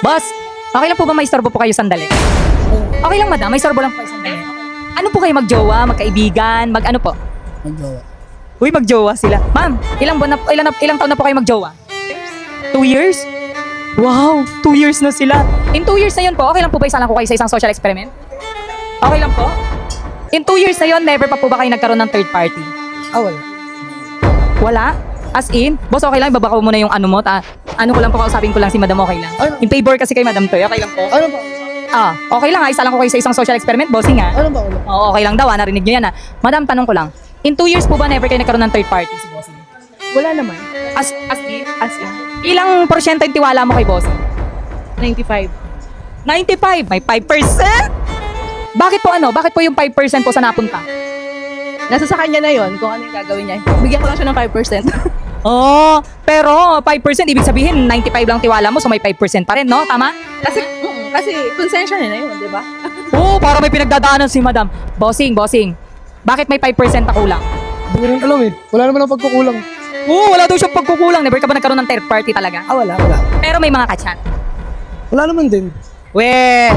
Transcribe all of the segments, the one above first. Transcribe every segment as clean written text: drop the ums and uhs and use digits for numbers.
Boss, okay lang po ba may istorbo po kayo sandali? Okay lang madam, may istorbo lang po kayo sandali. Ano po kayo magjowa, magkaibigan, ano po? Magjowa. Uy, magjowa sila. Ma'am, ilang taon na po kayo magjowa? 2 years? Wow, 2 years na sila. In 2 years na yun po, okay lang po ba isa lang ko kayo sa isang social experiment? Okay lang po? In 2 years na yun, never pa po ba kayo nagkaroon ng third party? Wala. Wala? As in? Boss, okay lang, ibaba ko muna yung ano mo. Ano ko lang po, kausapin ko lang si madam, okay lang. Ano? In favor kasi kay madam to, okay lang po. Ano ba? Okay lang isa lang ko kayo sa isang social experiment, bossing ha. Ano ba? Ano? Oo, okay lang daw, narinig nyo yan ha. Madam, tanong ko lang. In 2 years po ba never kayo nagkaroon ng third party si bossing? Wala naman. As in? As in, Ilang porsyento yung tiwala mo kay bossing? 95. 95, may 5%. Bakit po Bakit po yung 5% po sa napunta? Nasa sa kanya na yon kung ano yung gagawin niya. Bigyan ko lang siya ng 5%. Pero 5% ibig sabihin 95 lang tiwala mo so may 5% pa rin, no? Tama? Kasi konsensya niya na yun, di ba? Para may pinagdadaanan si madam. Bossing. Bakit may 5% na kulang? Hindi ko rin alam eh. Wala naman ang pagkukulang. Wala daw siyang pagkukulang. Never ka ba nagkaroon ng third party talaga? Wala. Pero may mga kachat. Wala naman din.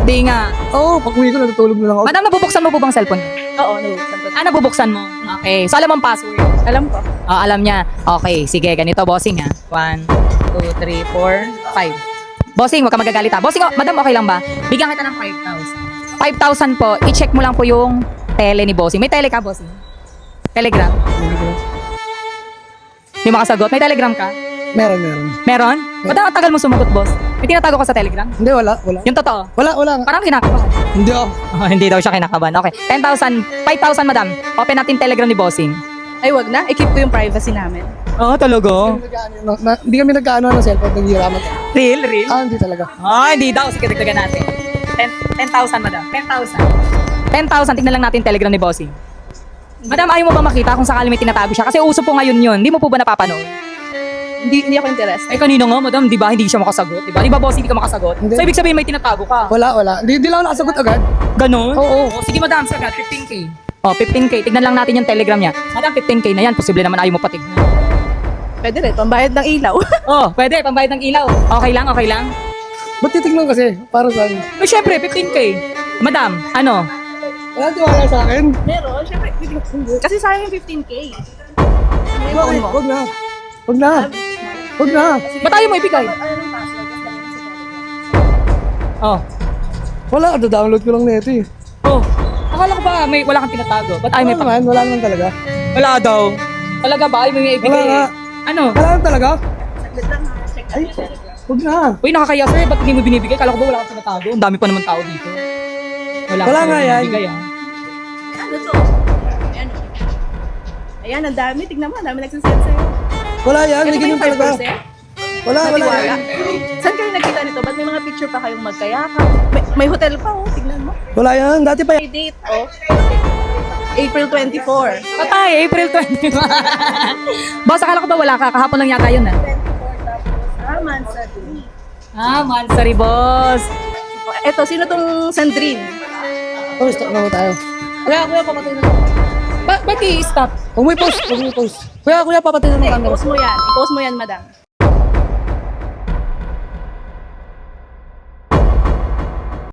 Di nga. Oo, pag-uwi ko natutulog na lang ako. Madam, nabubuksan mo po bang cellphone niyo? Oo, nabuksan ko. Nabubuksan mo? Okay. So, alam mo ang password? Alam ko. Alam niya. Okay, sige. Ganito, bossing ha. 1, 2, 3, 4, 5. Bossing, huwag ka magagalit ha. Bossing, madam, okay lang ba? Bigyan kita ng 5,000. 5,000 po. I-check mo lang po yung tele ni bossing. May tele ka, bossing? Telegram? Hindi makasagot? May telegram ka? Meron. Meron? Ba't ang tagal mo sumagot, boss? May tinatago ka sa telegram? Hindi, wala. Yung totoo? Wala nga. Parang kinakabahan. Hindi ako. Hindi daw siya kinakabahan. Okay. 10,000, 5,000 madam. Open natin telegram ni bossing. Ay, wag na. I-keep ko yung privacy namin. Talaga? Hindi kami nagkaano ng cellphone. Naghihiraman. Real? Hindi talaga. Hindi daw. Sige, dagdagan natin. 10,000 madam. 10,000. 10,000. Tignan lang natin telegram ni bossing. Madam, ayaw mo ba makita kung sakali may tinatago siya? Kasi uso po ngayon yun. Hindi mo po ba napapanood? Hindi ako interested. Kanina nga, madam, di ba hindi siya makasagot? Di ba boss, hindi ka makasagot? Hindi. So, ibig sabihin may tinatago ka. Wala. Hindi lang ako nakasagot agad. Ganon? Oo. Sige, madam, sagad, 15K. 15K. Tignan lang natin yung telegram niya. Madam, 15K na yan. Posible naman ayaw mo patignan. Pwede rin, pambayad ng ilaw. Pwede, pambayad ng ilaw. Okay lang? Ba't titignan kasi? Para saan? Syempre, 15K. Madam, Wala tiwala sa akin. Meron, syempre. Kasi sayang yung 15K. Ano yung phone mo? Huwag na. Ba't ayaw mo ibigay? Ano yung password? Wala, download ko lang na ito eh. Akala ko ba wala kang tinatago? Ba't ayaw may Wala naman talaga. Wala daw. Talaga ba? Ayaw mo yung ibigay? Wala nga. Wala naman talaga. Saglit lang ha. Check Ay, huwag na. Uy, nakakaya sir. Ba't hindi mo binibigay? Kala ko ba wala kang tinatago? Ang dami pa naman tao dito. Wala nga yan. Binibigay, Ano to? Ayan. Ayan, ang dami. Tignan mo, ang dami nagsasend sa'yo. Wala yan, hindi Ito ba ganyan yung talaga. 5%? Wala Natiwala? yan. Saan kayo nakita nito? Ba't may mga picture pa kayong magkayakap? May hotel pa, tignan mo. Wala yan, dati pa yan. May date, April 24. Patay, April 20. Boss, akala ko ba wala ka? Kahapon lang yata yun 24 tapos, Mansari. Mansari, boss. Eto, sino tong Sandrine? Stop na mo tayo. Kuya, papatay na. Ba't i-stop? Huwag mo i-post. Kuya, papatay na ng camera. I-post mo yan, madam.